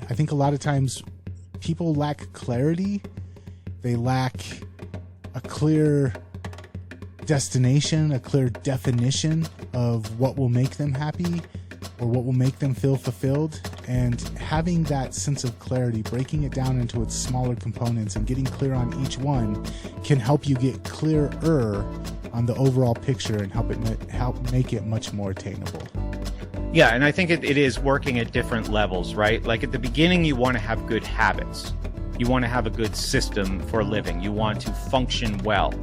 I think a lot of times people lack clarity. They lack a clear destination, a clear definition of what will make them happy or what will make them feel fulfilled. And having that sense of clarity, breaking it down into its smaller components and getting clear on each one can help you get clearer on the overall picture and help make it much more attainable. Yeah, and I think it is working at different levels, right? Like at the beginning, you want to have good habits. You want to have a good system for living. You want to function well.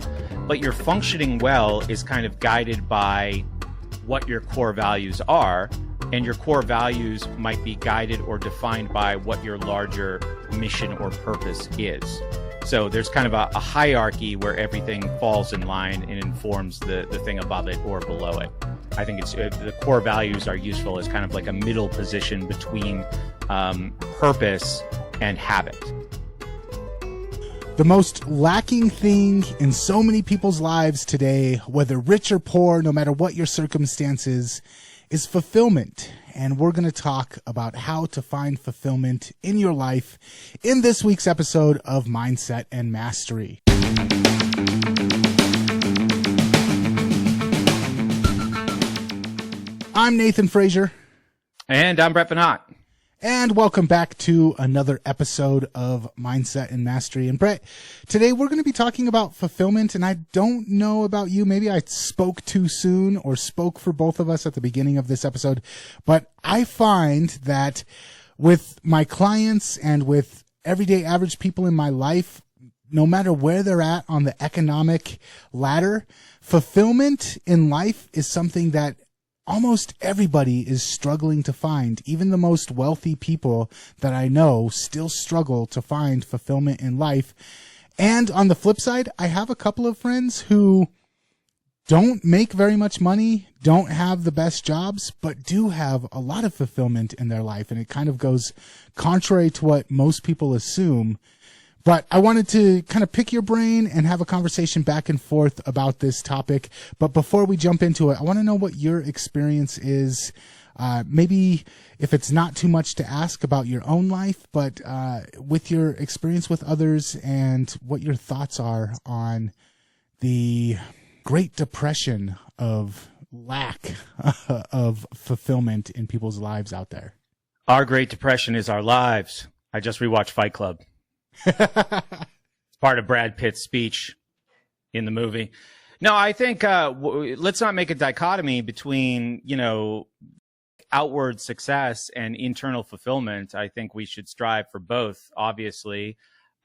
But your functioning well is kind of guided by what your core values are. And your core values might be guided or defined by what your larger mission or purpose is. So there's kind of a hierarchy where everything falls in line and informs the thing above it or below it. I think the core values are useful as kind of like a middle position between purpose and habit. The most lacking thing in so many people's lives today, whether rich or poor, no matter what your circumstances, is fulfillment. And we're going to talk about how to find fulfillment in your life in this week's episode of Mindset and Mastery. I'm Nathan Frazier. And I'm Brett Vanat. And welcome back to another episode of Mindset and Mastery. And Brett, today we're going to be talking about fulfillment. And I don't know about you. Maybe I spoke too soon or spoke for both of us at the beginning of this episode. But I find that with my clients and with everyday average people in my life, no matter where they're at on the economic ladder, fulfillment in life is something that almost everybody is struggling to find. Even the most wealthy people that I know still struggle to find fulfillment in life. And on the flip side, I have a couple of friends who don't make very much money, don't have the best jobs, but do have a lot of fulfillment in their life. And it kind of goes contrary to what most people assume. But I wanted to kind of pick your brain and have a conversation back and forth about this topic. But before we jump into it, I want to know what your experience is. Maybe if it's not too much to ask about your own life, but with your experience with others and what your thoughts are on the Great Depression of lack of fulfillment in people's lives out there. Our Great Depression is our lives. I just rewatched Fight Club. It's part of Brad Pitt's speech in the movie. No, I think let's not make a dichotomy between, outward success and internal fulfillment. I think we should strive for both, obviously.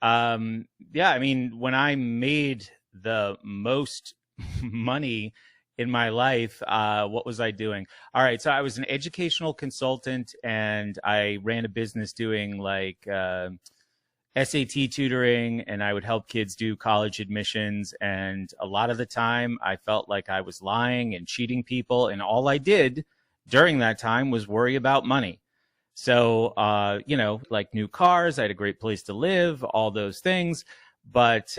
I mean, when I made the most money in my life, what was I doing? All right, so I was an educational consultant and I ran a business doing SAT tutoring, and I would help kids do college admissions. And a lot of the time I felt like I was lying and cheating people. And all I did during that time was worry about money. So, like new cars, I had a great place to live, all those things. But,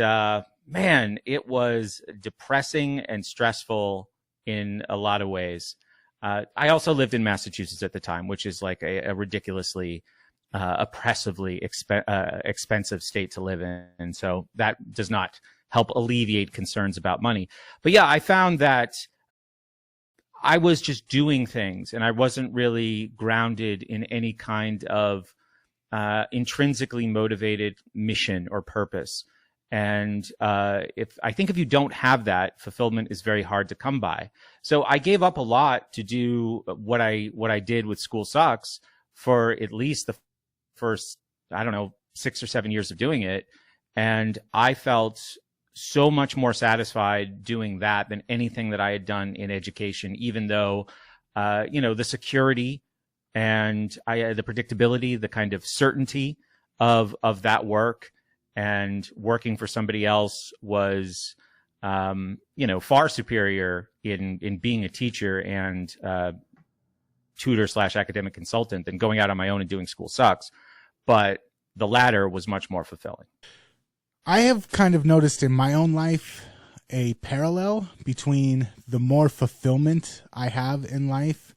man, it was depressing and stressful in a lot of ways. I also lived in Massachusetts at the time, which is like a ridiculously oppressively expensive state to live in. And so that does not help alleviate concerns about money. But yeah, I found that I was just doing things and I wasn't really grounded in any kind of intrinsically motivated mission or purpose. And if you don't have that, fulfillment is very hard to come by. So I gave up a lot to do what I did with School Sucks for at least the first, 6 or 7 years of doing it. And I felt so much more satisfied doing that than anything that I had done in education, even though, the security and the predictability, the kind of certainty of that work and working for somebody else was, far superior in being a teacher and tutor/academic consultant than going out on my own and doing School Sucks. But the latter was much more fulfilling. I have kind of noticed in my own life a parallel between the more fulfillment I have in life,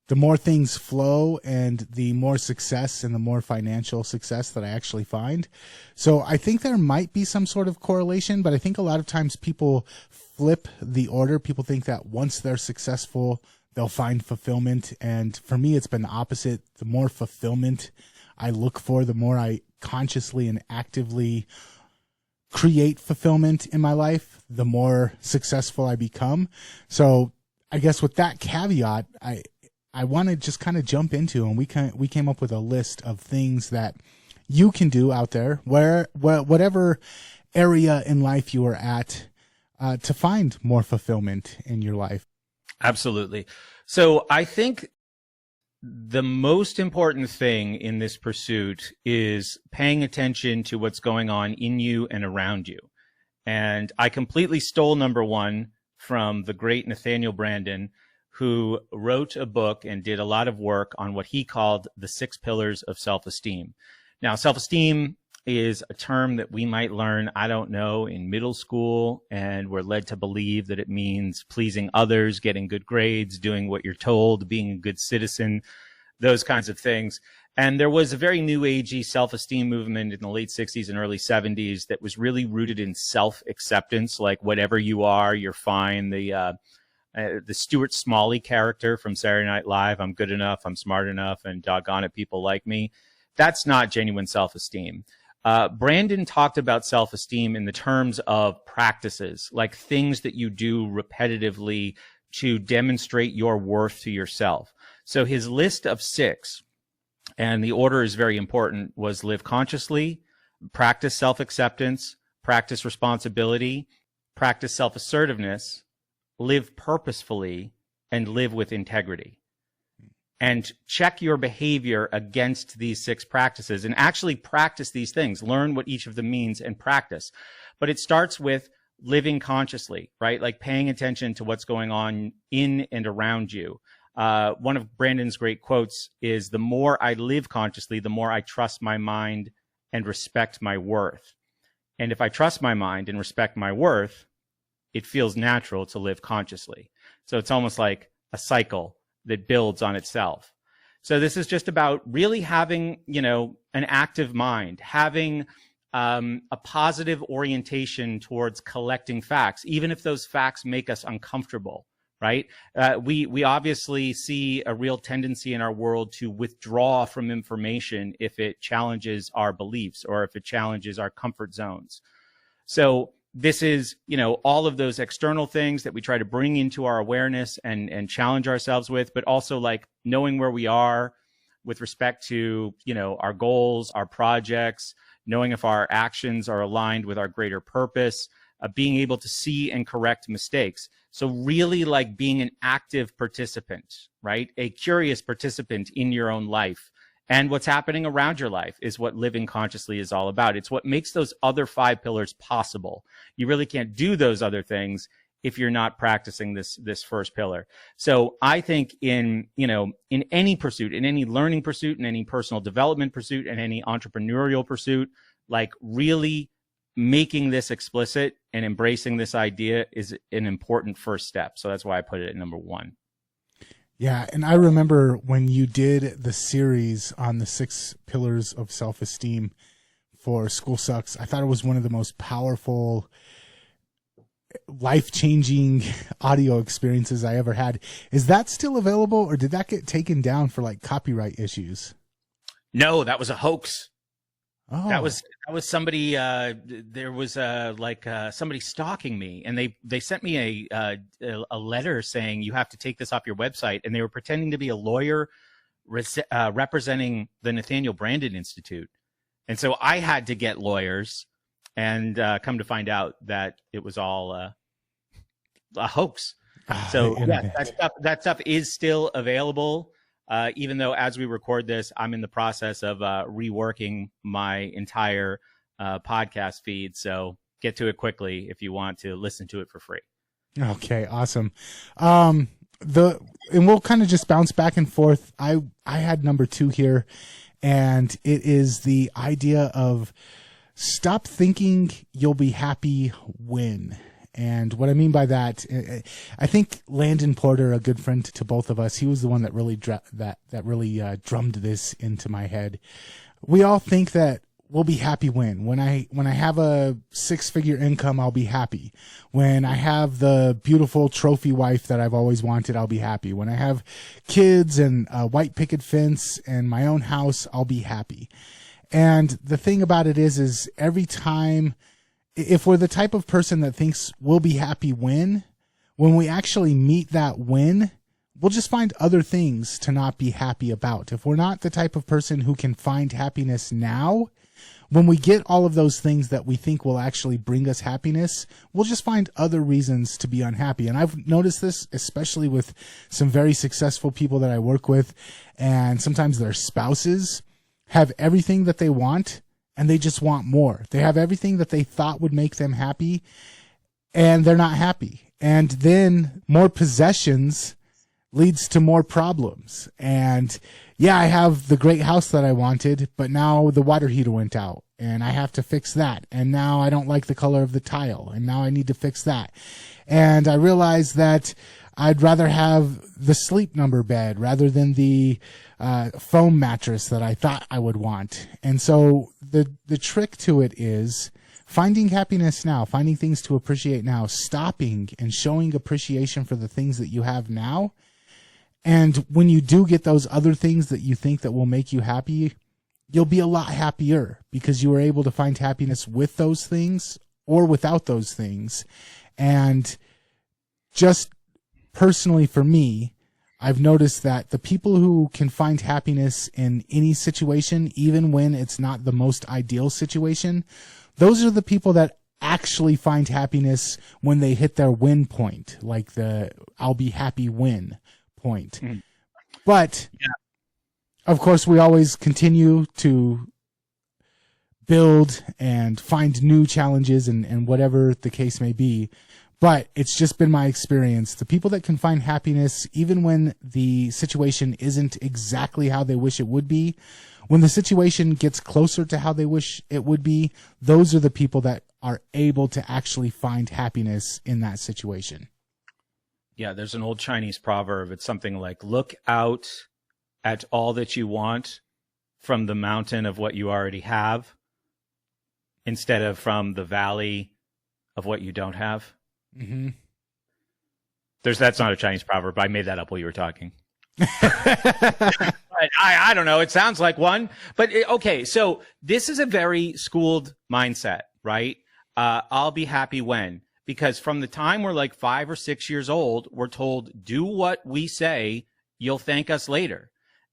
the more things flow and the more success and the more financial success that I actually find. So I think there might be some sort of correlation, but I think a lot of times people flip the order. People think that once they're successful, they'll find fulfillment. And for me, it's been the opposite. The more fulfillment I look for, the more I consciously and actively create fulfillment in my life, the more successful I become. So I guess with that caveat, I want to just kind of jump into, and we came up with a list of things that you can do out there, whatever area in life you are at, to find more fulfillment in your life. Absolutely. So I think the most important thing in this pursuit is paying attention to what's going on in you and around you. And I completely stole number one from the great Nathaniel Branden, who wrote a book and did a lot of work on what he called the 6 Pillars of Self-Esteem. Now, self-esteem is a term that we might learn, I don't know, in middle school, and we're led to believe that it means pleasing others, getting good grades, doing what you're told, being a good citizen, those kinds of things. And there was a very new agey self-esteem movement in the late 60s and early 70s that was really rooted in self-acceptance, like whatever you are, you're fine. The Stuart Smalley character from Saturday Night Live, I'm good enough, I'm smart enough, and doggone it, people like me. That's not genuine self-esteem. Branden talked about self-esteem in the terms of practices, like things that you do repetitively to demonstrate your worth to yourself. So his list of 6, and the order is very important, was live consciously, practice self-acceptance, practice responsibility, practice self-assertiveness, live purposefully, and live with integrity. And check your behavior against these 6 practices and actually practice these things. Learn what each of them means and practice. But it starts with living consciously, right? Like paying attention to what's going on in and around you. One of Branden's great quotes is, the more I live consciously, the more I trust my mind and respect my worth. And if I trust my mind and respect my worth, it feels natural to live consciously. So it's almost like a cycle that builds on itself. So this is just about really having, an active mind, having a positive orientation towards collecting facts, even if those facts make us uncomfortable, right? We obviously see a real tendency in our world to withdraw from information if it challenges our beliefs or if it challenges our comfort zones. So this is, all of those external things that we try to bring into our awareness and challenge ourselves with, but also like knowing where we are with respect to, our goals, our projects, knowing if our actions are aligned with our greater purpose, being able to see and correct mistakes. So really like being an active participant, right? A curious participant in your own life. And what's happening around your life is what living consciously is all about. It's what makes those other 5 pillars possible. You really can't do those other things if you're not practicing this first pillar. So I think in any pursuit, in any learning pursuit, in any personal development pursuit, in any entrepreneurial pursuit, like really making this explicit and embracing this idea is an important first step. So that's why I put it at number 1. Yeah, and I remember when you did the series on the 6 Pillars of Self-Esteem for School Sucks, I thought it was one of the most powerful, life-changing audio experiences I ever had. Is that still available, or did that get taken down for like copyright issues? No, that was a hoax. Oh. That was somebody. There was somebody stalking me, and they sent me a letter saying you have to take this off your website, and they were pretending to be a lawyer representing the Nathaniel Branden Institute, and so I had to get lawyers, and come to find out that it was all a hoax. So yeah, that stuff is still available. Even though as we record this, I'm in the process of reworking my entire podcast feed. So get to it quickly if you want to listen to it for free. Okay, awesome. And we'll kind of just bounce back and forth. I had number 2 here, and it is the idea of stop thinking you'll be happy when. And what I mean by that, I think Landon Porter, a good friend to both of us, he was the one that really drummed this into my head. We all think that we'll be happy when I have a 6-figure income, I'll be happy. When I have the beautiful trophy wife that I've always wanted, I'll be happy. When I have kids and a white picket fence and my own house, I'll be happy. And the thing about it is every time, if we're the type of person that thinks we'll be happy when we actually meet that win, we'll just find other things to not be happy about. If we're not the type of person who can find happiness now, when we get all of those things that we think will actually bring us happiness, we'll just find other reasons to be unhappy. And I've noticed this, especially with some very successful people that I work with, and sometimes their spouses have everything that they want, and they just want more. They have everything that they thought would make them happy, and they're not happy. And then more possessions leads to more problems. And yeah, I have the great house that I wanted, but now the water heater went out and I have to fix that. And now I don't like the color of the tile and now I need to fix that. And I realized that I'd rather have the Sleep Number bed rather than the foam mattress that I thought I would want. And so the trick to it is finding happiness now, finding things to appreciate now, stopping and showing appreciation for the things that you have now. And when you do get those other things that you think that will make you happy, you'll be a lot happier because you were able to find happiness with those things or without those things. And just personally for me, I've noticed that the people who can find happiness in any situation, even when it's not the most ideal situation, those are the people that actually find happiness when they hit their win point, like the I'll be happy when point. But of course, we always continue to build and find new challenges and whatever the case may be. But it's just been my experience. The people that can find happiness, even when the situation isn't exactly how they wish it would be, when the situation gets closer to how they wish it would be, those are the people that are able to actually find happiness in that situation. Yeah, there's an old Chinese proverb. It's something like, look out at all that you want from the mountain of what you already have instead of from the valley of what you don't have. Mm-hmm. That's not a Chinese proverb. I made that up while you were talking. I don't know. It sounds like one. But okay, so this is a very schooled mindset, right? I'll be happy when. Because from the time we're like 5 or 6 years old, we're told, do what we say, you'll thank us later.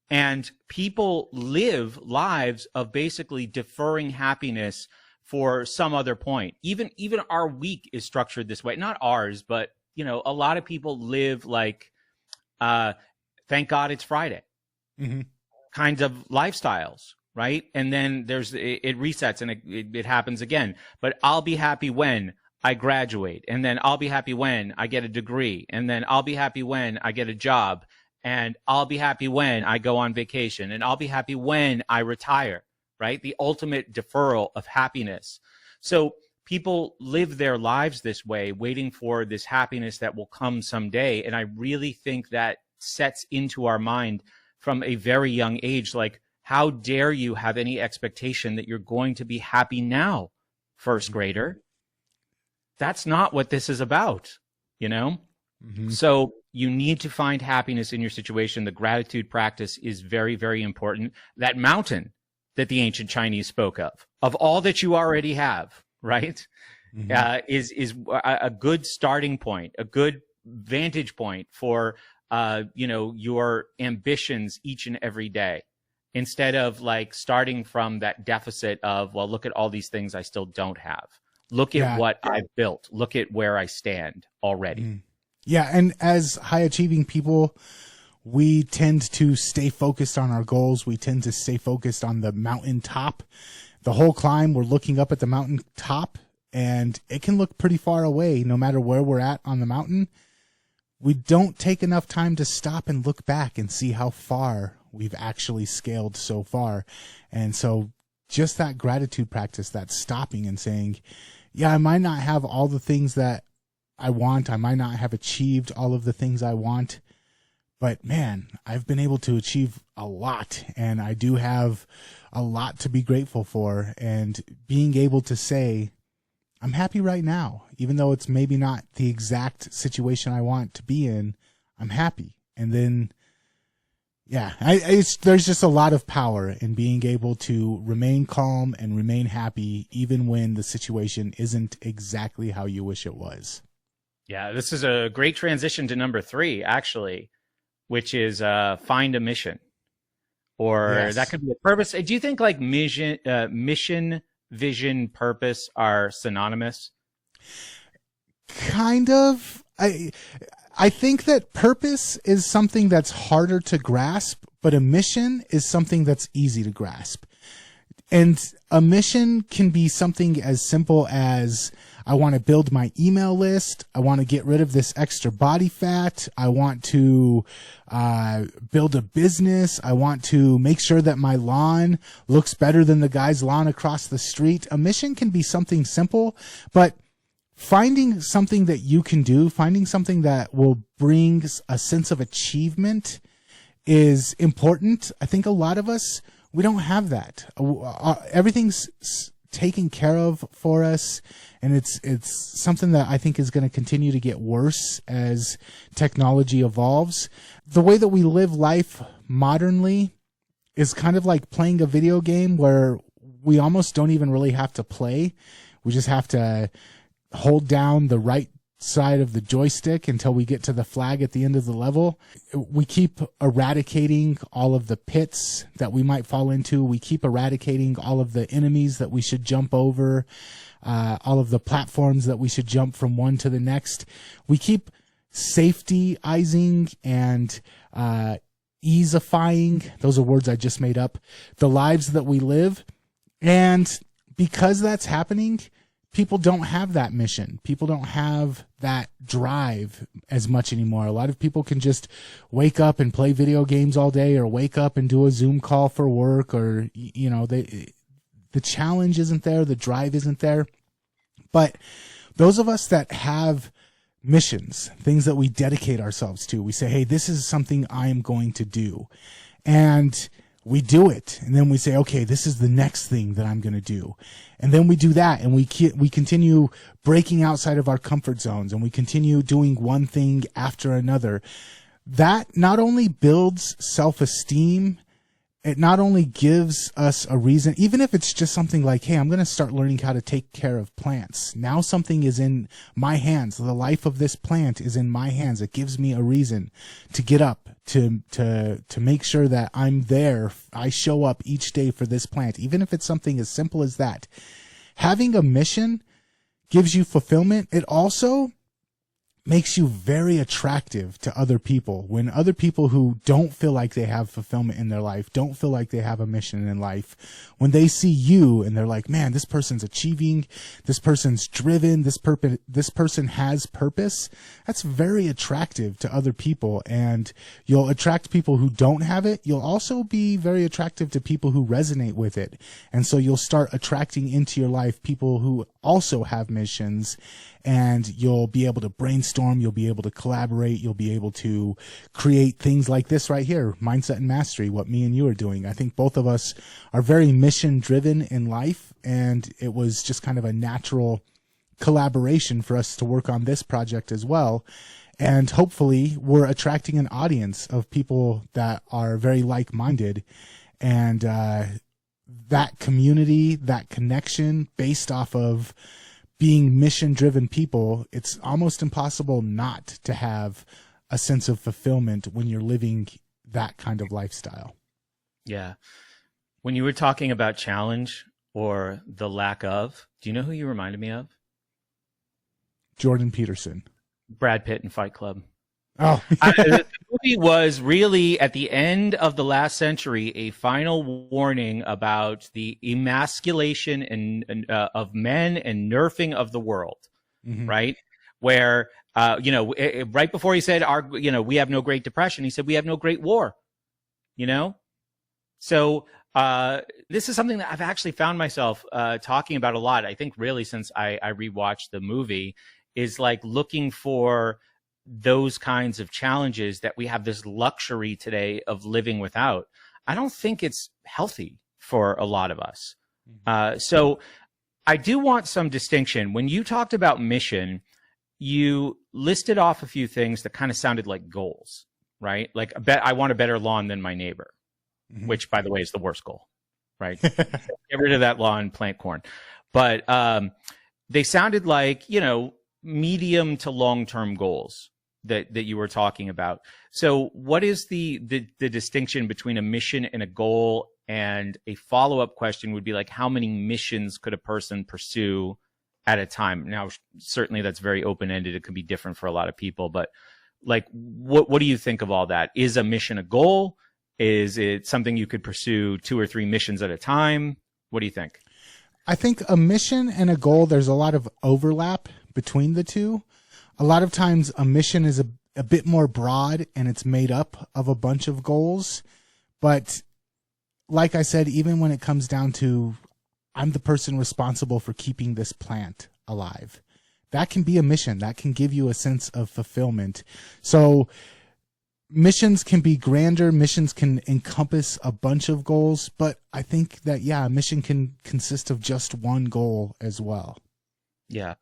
And people live lives of basically deferring happiness for some other point. Even our week is structured this way. Not ours, but, you know, a lot of people live like, thank God it's Friday kinds of lifestyles, right? And then it resets and it happens again. But I'll be happy when I graduate, and then I'll be happy when I get a degree, and then I'll be happy when I get a job, and I'll be happy when I go on vacation, and I'll be happy when I retire, right? The ultimate deferral of happiness. So people live their lives this way, waiting for this happiness that will come someday. And I really think that sets into our mind from a very young age, like, how dare you have any expectation that you're going to be happy now, first grader? That's not what this is about, you know? Mm-hmm. So you need to find happiness in your situation. The gratitude practice is very, very important. That mountain that the ancient Chinese spoke of all that you already have, right? Mm-hmm. Is a good starting point, a good vantage point for, your ambitions each and every day, instead of like starting from that deficit of, well, look at all these things I still don't have. Look at what I've built. Look at where I stand already. Mm. Yeah. And as high achieving people, we tend to stay focused on our goals. We tend to stay focused on the mountain top. The whole climb, we're looking up at the mountain top, and it can look pretty far away no matter where we're at on the mountain. We don't take enough time to stop and look back and see how far we've actually scaled so far. And so just that gratitude practice, that stopping and saying, yeah, I might not have all the things that I want. I might not have achieved all of the things I want, but man, I've been able to achieve a lot, and I do have a lot to be grateful for. And being able to say, I'm happy right now, even though it's maybe not the exact situation I want to be in, I'm happy. And then, yeah, there's just a lot of power in being able to remain calm and remain happy, even when the situation isn't exactly how you wish it was. Yeah, this is a great transition to number 3, actually, which is find a mission, or Yes. that could be a purpose. Do you think like mission, vision, purpose are synonymous? Kind of. I think that purpose is something that's harder to grasp, but a mission is something that's easy to grasp. And a mission can be something as simple as, I want to build my email list. I want to get rid of this extra body fat. I want to build a business. I want to make sure that my lawn looks better than the guy's lawn across the street. A mission can be something simple, but finding something that you can do, finding something that will bring a sense of achievement is important. I think a lot of us, we don't have that. Everything's taken care of for us, and it's something that I think is going to continue to get worse as technology evolves. The way that we live life modernly is kind of like playing a video game where we almost don't even really have to play. We just have to hold down the right side of the joystick until we get to the flag at the end of the level. We keep eradicating all of the pits that we might fall into. We keep eradicating all of the enemies that we should jump over, all of the platforms that we should jump from one to the next. We keep safetyizing and easeifying, those are words I just made up, the lives that we live. And because that's happening, people don't have that mission. People don't have that drive as much anymore. A lot of people can just wake up and play video games all day, or wake up and do a Zoom call for work, or, you know, the challenge isn't there. The drive isn't there. But those of us that have missions, things that we dedicate ourselves to, we say, hey, this is something I am going to do. And we do it, and then we say, okay, this is the next thing that I'm going to do. And then we do that, and we continue breaking outside of our comfort zones, and we continue doing one thing after another. That not only builds self-esteem, it not only gives us a reason, even if it's just something like, hey, I'm going to start learning how to take care of plants. Now something is in my hands. The life of this plant is in my hands. It gives me a reason to get up, to make sure that I'm there. I show up each day for this plant, even if it's something as simple as that. Having a mission gives you fulfillment. It also makes you very attractive to other people. When other people who don't feel like they have fulfillment in their life, don't feel like they have a mission in life, when they see you and they're like, man, this person's achieving, this person's driven, this person has purpose, that's very attractive to other people. And you'll attract people who don't have it. You'll also be very attractive to people who resonate with it. And so you'll start attracting into your life people who also have missions, and you'll be able to brainstorm, you'll be able to collaborate, you'll be able to create things like this right here, Mindset and Mastery, what me and you are doing. I think both of us are very mission-driven in life, and it was just kind of a natural collaboration for us to work on this project as well. And hopefully we're attracting an audience of people that are very like-minded, and that community, that connection based off of being mission-driven people, it's almost impossible not to have a sense of fulfillment when you're living that kind of lifestyle. Yeah. When you were talking about challenge or the lack of, do you know who you reminded me of? Jordan Peterson. Brad Pitt in Fight Club. Oh, The movie was really, at the end of the last century, a final warning about the emasculation of men and nerfing of the world, mm-hmm. right? Where, right before he said, we have no Great Depression, he said, we have no Great War, So this is something that I've actually found myself talking about a lot, I think really since I rewatched the movie. is like looking for those kinds of challenges that we have this luxury today of living without. I don't think it's healthy for a lot of us. So I do want some distinction. When you talked about mission, you listed off a few things that kind of sounded like goals, right? Like, I want a better lawn than my neighbor, which, by the way, is the worst goal, right? Get rid of that lawn, plant corn. But they sounded like, medium to long-term goals that you were talking about. So what is the distinction between a mission and a goal? And a follow-up question would be like, how many missions could a person pursue at a time? Now, certainly that's very open-ended. It could be different for a lot of people, but like, what do you think of all that? Is a mission a goal? Is it something you could pursue 2 or 3 missions at a time? What do you think? I think a mission and a goal, there's a lot of overlap between the two. A lot of times a mission is a bit more broad and it's made up of a bunch of goals. But like I said, even when it comes down to, I'm the person responsible for keeping this plant alive, that can be a mission. That can give you a sense of fulfillment. So missions can be grander. Missions can encompass a bunch of goals. But I think that, a mission can consist of just one goal as well. Yeah.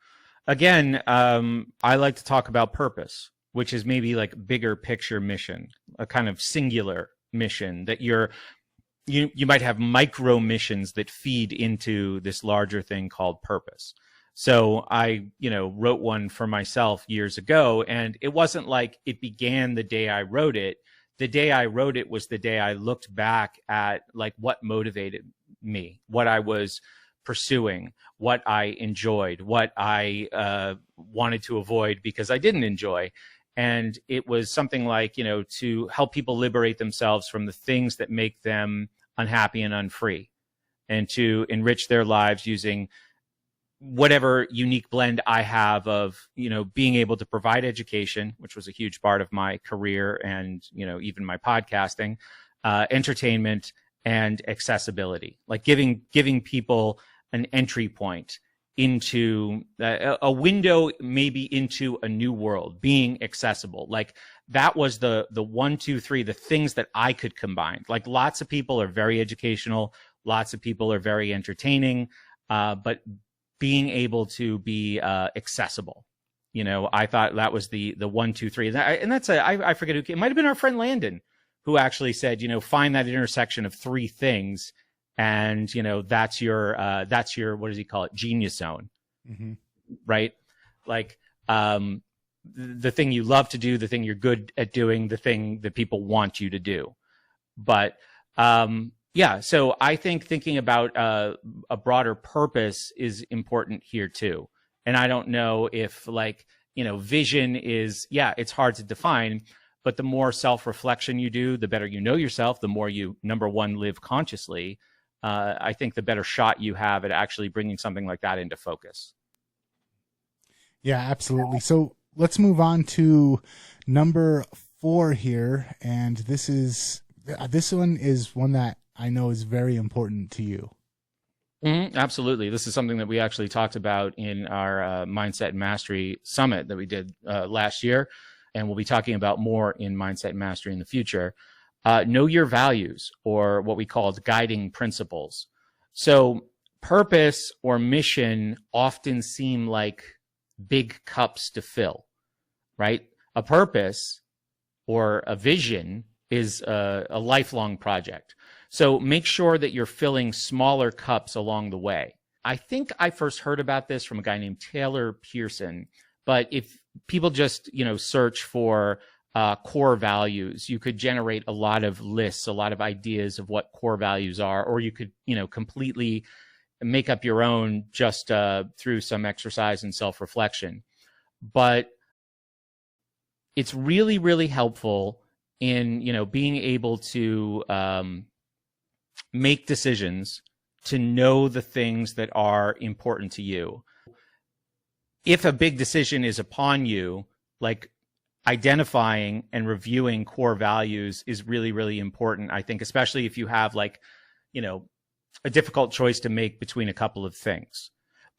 Again, I like to talk about purpose, which is maybe like bigger picture mission, a kind of singular mission that you might have micro missions that feed into this larger thing called purpose. So I, wrote one for myself years ago, and it wasn't like it began the day I wrote it. The day I wrote it was the day I looked back at like what motivated me, what I was pursuing, what I enjoyed, what I wanted to avoid because I didn't enjoy. And it was something like, to help people liberate themselves from the things that make them unhappy and unfree, and to enrich their lives using whatever unique blend I have of, being able to provide education, which was a huge part of my career and, even my podcasting, entertainment, and accessibility, like giving people an entry point into a window, maybe into a new world, being accessible. Like that was the 1, 2, 3, the things that I could combine. Like lots of people are very educational. Lots of people are very entertaining, but being able to be accessible, I thought that was the 1, 2, 3. And that's I forget who, it might've been our friend Landon who actually said, find that intersection of 3 things. And, that's your, what does he call it? Genius zone, right? Like, the thing you love to do, the thing you're good at doing, the thing that people want you to do. But, so I think thinking about, a broader purpose is important here too. And I don't know if vision is, it's hard to define, but the more self-reflection you do, the better you know yourself, the more you, number one, live consciously. I think the better shot you have at actually bringing something like that into focus. Yeah, absolutely. So let's move on to number 4 here. And this one is one that I know is very important to you. Absolutely. This is something that we actually talked about in our Mindset and Mastery Summit that we did last year. And we'll be talking about more in Mindset and Mastery in the future. Know your values, or what we call guiding principles. So purpose or mission often seem like big cups to fill, right? A purpose or a vision is a lifelong project. So make sure that you're filling smaller cups along the way. I think I first heard about this from a guy named Taylor Pearson, but if people just, search for core values, you could generate a lot of lists, a lot of ideas of what core values are, or you could, completely make up your own just through some exercise and self-reflection. But it's really, really helpful in, being able to make decisions, to know the things that are important to you. If a big decision is upon you, like identifying and reviewing core values is really, really important, I think, especially if you have a difficult choice to make between a couple of things.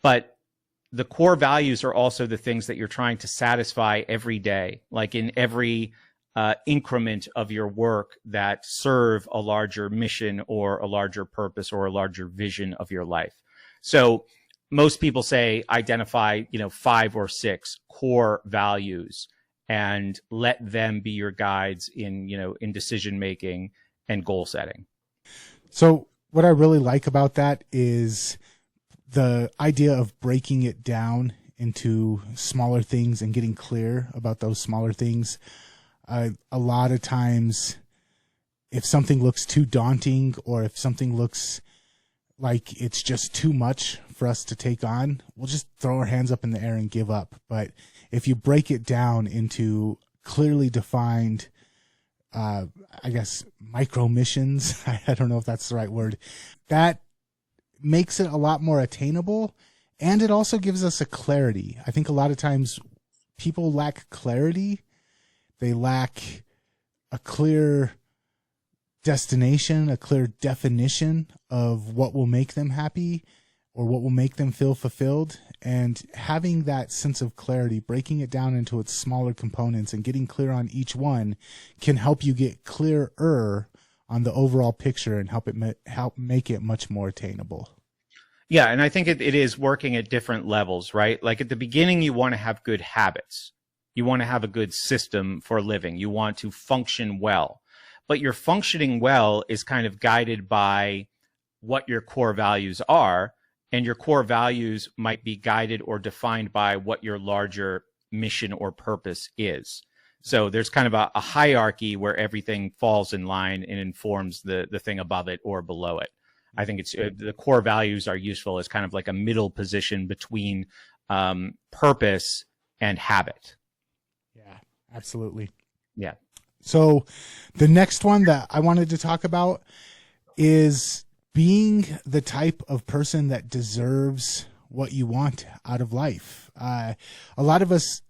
But the core values are also the things that you're trying to satisfy every day, like in every increment of your work that serve a larger mission or a larger purpose or a larger vision of your life. So most people say identify, 5 or 6 core values and let them be your guides in decision making and goal setting. So what I really like about that is the idea of breaking it down into smaller things and getting clear about those smaller things. A lot of times, if something looks too daunting or if something looks like it's just too much for us to take on, we'll just throw our hands up in the air and give up. But if you break it down into clearly defined, micro missions, I don't know if that's the right word, that makes it a lot more attainable. And it also gives us a clarity. I think a lot of times people lack clarity. They lack a clear destination, a clear definition of what will make them happy or what will make them feel fulfilled. And having that sense of clarity, breaking it down into its smaller components and getting clear on each one can help you get clearer on the overall picture and help make it much more attainable. Yeah, and I think it is working at different levels, right? Like at the beginning, you want to have good habits. You want to have a good system for living. You want to function well. But your functioning well is kind of guided by what your core values are. And your core values might be guided or defined by what your larger mission or purpose is. So there's kind of a hierarchy where everything falls in line and informs the thing above it or below it. I think the core values are useful as kind of like a middle position between purpose and habit. Yeah, absolutely. Yeah. So the next one that I wanted to talk about is being the type of person that deserves what you want out of life. A lot of us,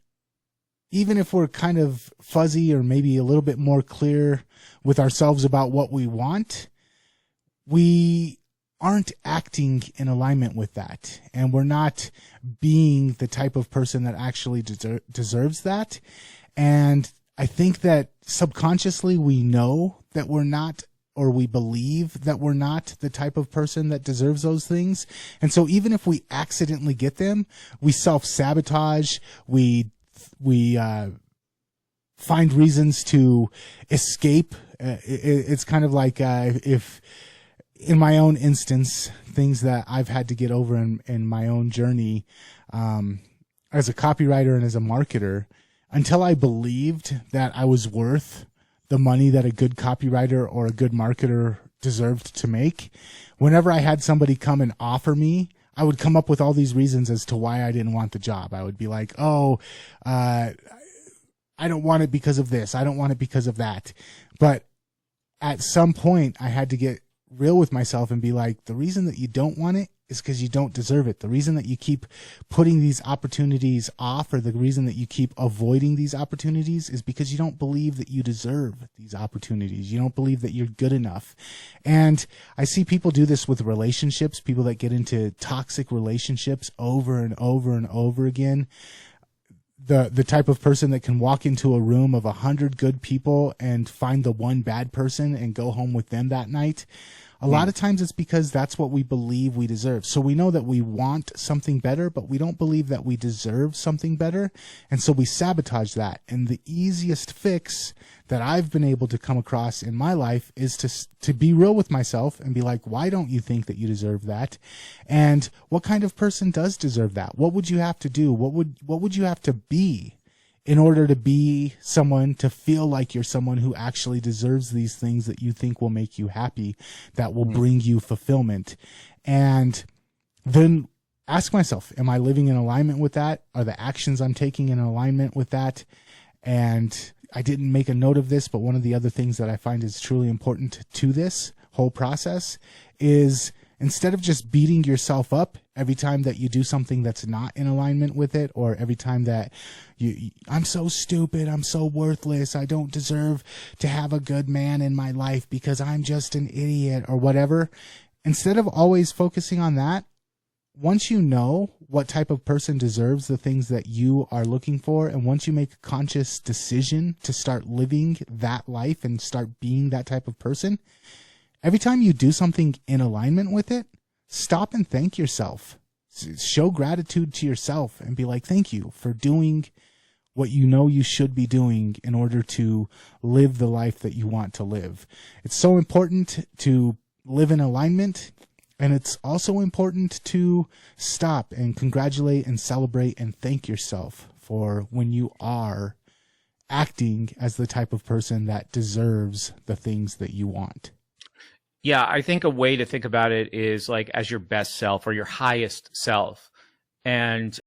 even if we're kind of fuzzy or maybe a little bit more clear with ourselves about what we want, we aren't acting in alignment with that. And we're not being the type of person that actually deserves that. And I think that subconsciously we know that we're not, or we believe that we're not the type of person that deserves those things. And so even if we accidentally get them, we self-sabotage, we find reasons to escape. It's kind of like if, in my own instance, things that I've had to get over in my own journey as a copywriter and as a marketer, until I believed that I was worth the money that a good copywriter or a good marketer deserved to make, whenever I had somebody come and offer me, I would come up with all these reasons as to why I didn't want the job. I would be like, I don't want it because of this. I don't want it because of that. But at some point, I had to get real with myself and be like, the reason that you don't want it is because you don't deserve it. The reason that you keep putting these opportunities off, or the reason that you keep avoiding these opportunities, is because you don't believe that you deserve these opportunities. You don't believe that you're good enough. And I see people do this with relationships, people that get into toxic relationships over and over and over again. The type of person that can walk into a room of 100 good people and find the one bad person and go home with them that night. A lot of times it's because that's what we believe we deserve. So we know that we want something better, but we don't believe that we deserve something better. And so we sabotage that. And the easiest fix that I've been able to come across in my life is to be real with myself and be like, why don't you think that you deserve that? And what kind of person does deserve that? What would you have to do? What would you have to be in order to be someone, to feel like you're someone who actually deserves these things that you think will make you happy, that will bring you fulfillment? And then ask myself, am I living in alignment with that? Are the actions I'm taking in alignment with that? And I didn't make a note of this, but one of the other things that I find is truly important to this whole process is, instead of just beating yourself up every time that you do something that's not in alignment with it, or every time that I'm so stupid, I'm so worthless, I don't deserve to have a good man in my life because I'm just an idiot or whatever, instead of always focusing on that, once you know what type of person deserves the things that you are looking for, and once you make a conscious decision to start living that life and start being that type of person, every time you do something in alignment with it, stop and thank yourself. Show gratitude to yourself and be like, thank you for doing what you know you should be doing in order to live the life that you want to live. It's so important to live in alignment, and it's also important to stop and congratulate and celebrate and thank yourself for when you are acting as the type of person that deserves the things that you want. Yeah, I think a way to think about it is like as your best self or your highest self. And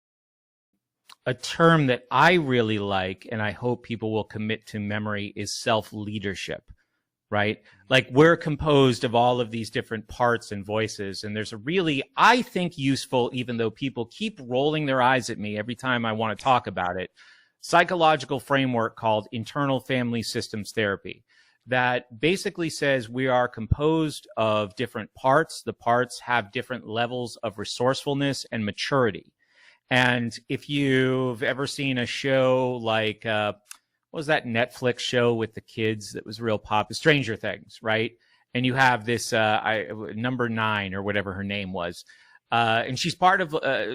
a term that I really like, and I hope people will commit to memory, is self-leadership, right? Like we're composed of all of these different parts and voices. And there's a really, I think, useful, even though people keep rolling their eyes at me every time I want to talk about it, psychological framework called internal family systems therapy that basically says we are composed of different parts. The parts have different levels of resourcefulness and maturity. And if you've ever seen a show like, what was that Netflix show with the kids that was real popular? Stranger Things, right? And you have this number 9 or whatever her name was. And she's part of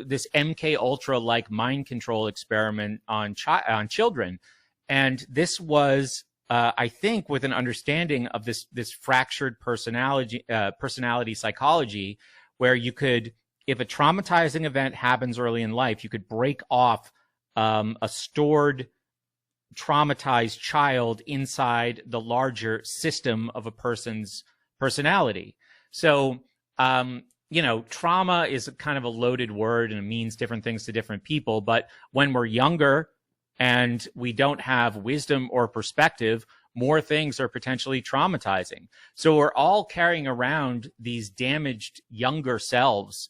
this MK Ultra like mind control experiment on children. And this was, I think, with an understanding of this fractured personality psychology, where you could, if a traumatizing event happens early in life, you could break off a stored traumatized child inside the larger system of a person's personality. So, trauma is kind of a loaded word and it means different things to different people. But when we're younger and we don't have wisdom or perspective, more things are potentially traumatizing. So we're all carrying around these damaged younger selves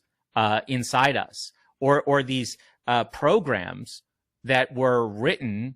inside us, or these programs that were written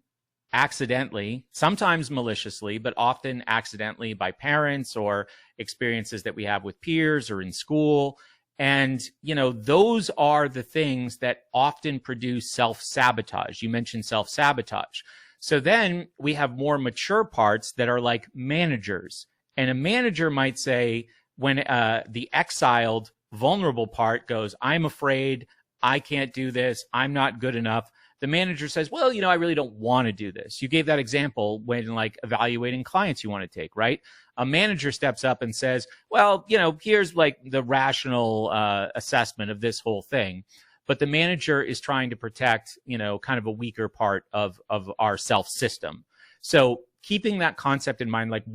accidentally, sometimes maliciously, but often accidentally by parents or experiences that we have with peers or in school. And, those are the things that often produce self-sabotage. You mentioned self-sabotage. So then we have more mature parts that are like managers. And a manager might say, when the exiled, vulnerable part goes, I'm afraid, I can't do this, I'm not good enough. The manager says, well, I really don't want to do this. You gave that example when like evaluating clients you want to take, right? A manager steps up and says, well, here's like the rational assessment of this whole thing. But the manager is trying to protect, kind of a weaker part of our self system. So keeping that concept in mind, like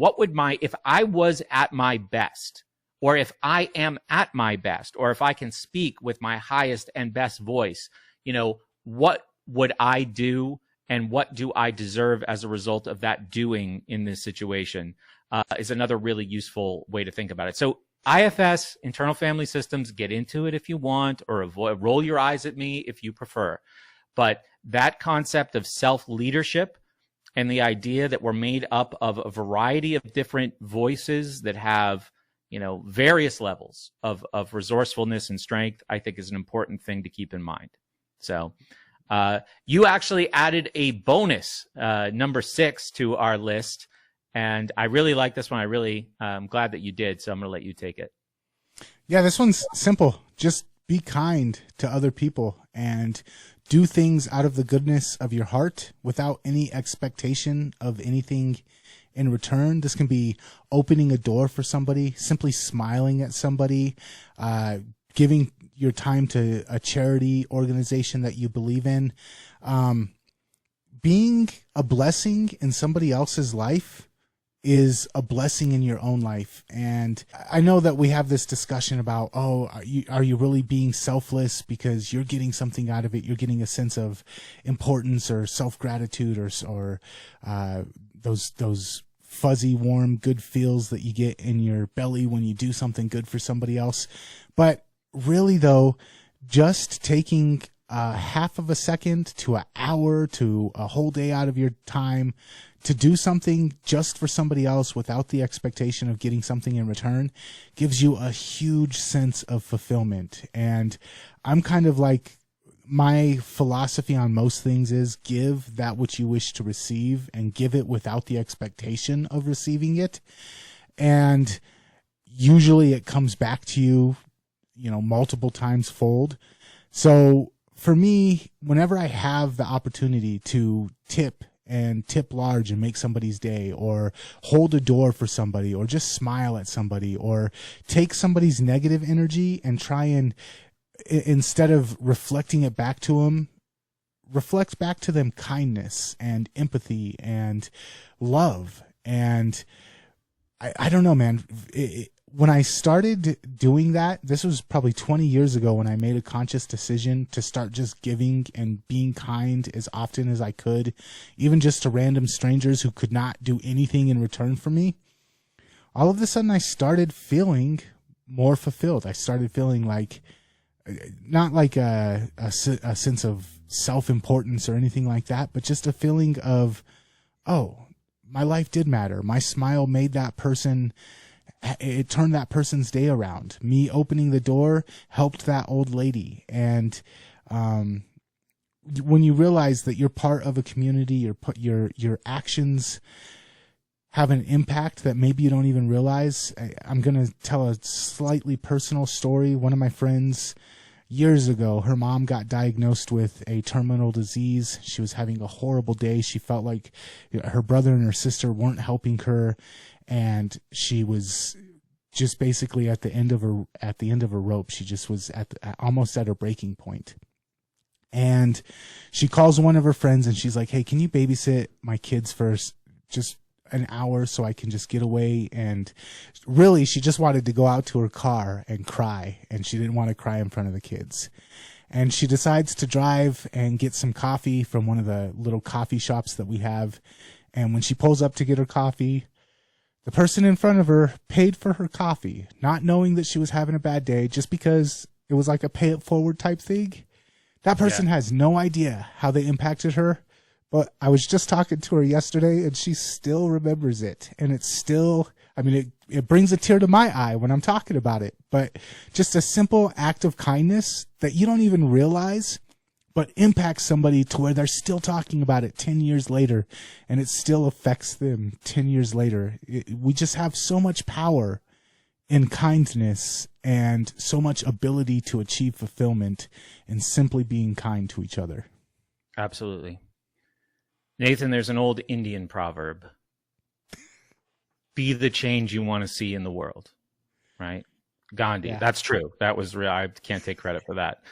if I was at my best, or if I am at my best, or if I can speak with my highest and best voice, what would I do and what do I deserve as a result of that doing in this situation is another really useful way to think about it. So IFS, internal family systems, get into it if you want, or roll your eyes at me if you prefer. But that concept of self-leadership and the idea that we're made up of a variety of different voices that have various levels of resourcefulness and strength, I think is an important thing to keep in mind. So you actually added a bonus, number 6, to our list. And I really like this one. I really am glad that you did. So I'm going to let you take it. Yeah, this one's simple. Just be kind to other people and do things out of the goodness of your heart without any expectation of anything in return. This can be opening a door for somebody, simply smiling at somebody, giving your time to a charity organization that you believe in. Being a blessing in somebody else's life is a blessing in your own life. And I know that we have this discussion about, are you really being selfless because you're getting something out of it? You're getting a sense of importance or self-gratitude or those fuzzy, warm, good feels that you get in your belly when you do something good for somebody else. But really, though, just taking half of a second to an hour to a whole day out of your time to do something just for somebody else without the expectation of getting something in return gives you a huge sense of fulfillment. And I'm kind of like, my philosophy on most things is give that which you wish to receive, and give it without the expectation of receiving it. And usually it comes back to you, multiple times fold. So for me, whenever I have the opportunity to tip large and make somebody's day, or hold a door for somebody, or just smile at somebody, or take somebody's negative energy and try and, instead of reflecting it back to them, reflect back to them kindness and empathy and love. And I don't know, man. When I started doing that, this was probably 20 years ago, when I made a conscious decision to start just giving and being kind as often as I could, even just to random strangers who could not do anything in return for me. All of a sudden, I started feeling more fulfilled. I started feeling like, not like a sense of self-importance or anything like that, but just a feeling of, oh, my life did matter. My smile made that person, it turned that person's day around. Me opening the door helped that old lady. And when you realize that you're part of a community, your actions have an impact that maybe you don't even realize. I'm going to tell a slightly personal story. One of my friends, years ago, her mom got diagnosed with a terminal disease. She was having a horrible day. She felt like her brother and her sister weren't helping her, and she was just basically at the end of her rope. She just was almost at her breaking point. And she calls one of her friends and she's like, "Hey, can you babysit my kids for just an hour so I can just get away?" And really, she just wanted to go out to her car and cry, and she didn't want to cry in front of the kids. And she decides to drive and get some coffee from one of the little coffee shops that we have. And when she pulls up to get her coffee, the person in front of her paid for her coffee, not knowing that she was having a bad day, just because it was like a pay it forward type thing. That person has no idea how they impacted her. But I was just talking to her yesterday, and she still remembers it. And it's still, it brings a tear to my eye when I'm talking about it. But just a simple act of kindness that you don't even realize, but impacts somebody to where they're still talking about it 10 years later, and it still affects them 10 years later. We just have so much power in kindness, and so much ability to achieve fulfillment in simply being kind to each other. Absolutely. Nathan, there's an old Indian proverb: be the change you want to see in the world, right? Gandhi. Yeah. That's true. That was real. I can't take credit for that.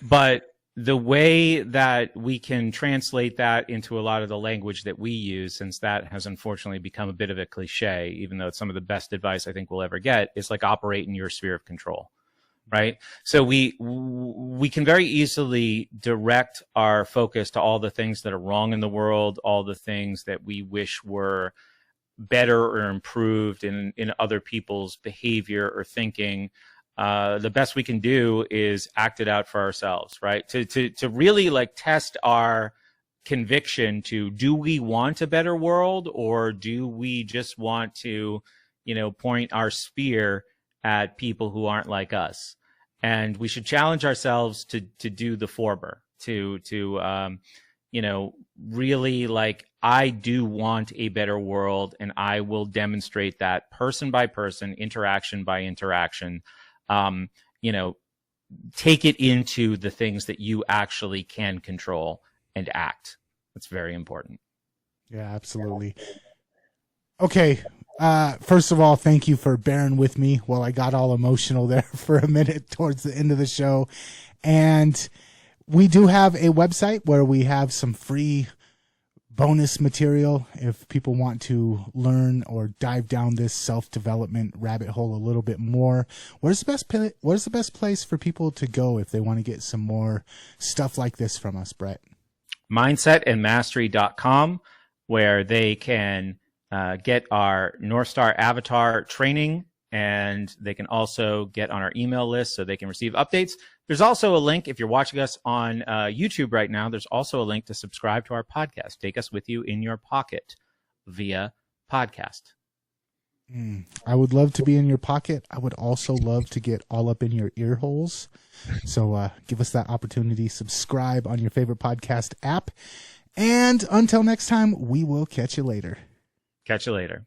But the way that we can translate that into a lot of the language that we use, since that has unfortunately become a bit of a cliche, even though it's some of the best advice I think we'll ever get, is like operate in your sphere of control. Right. So we can very easily direct our focus to all the things that are wrong in the world, all the things that we wish were better or improved in other people's behavior or thinking. The best we can do is act it out for ourselves, right? To really like test our conviction to, do we want a better world, or do we just want to, point our spear at people who aren't like us? And we should challenge ourselves to do the former, to really like, I do want a better world, and I will demonstrate that person by person, interaction by interaction. Take it into the things that you actually can control and act. That's very important. Yeah, absolutely. Okay. First of all, thank you for bearing with me while I got all emotional there for a minute towards the end of the show. And we do have a website where we have some free bonus material if people want to learn or dive down this self-development rabbit hole a little bit more. Where's the best place for people to go if they want to get some more stuff like this from us, Brett? mindsetandmastery.com, where they can get our North Star Avatar training, and they can also get on our email list so they can receive updates. There's also a link, if you're watching us on YouTube right now, there's also a link to subscribe to our podcast. Take us with you in your pocket. via podcast. I would love to be in your pocket. I would also love to get all up in your ear holes. So give us that opportunity. Subscribe on your favorite podcast app. And until next time, we will catch you later. Catch you later.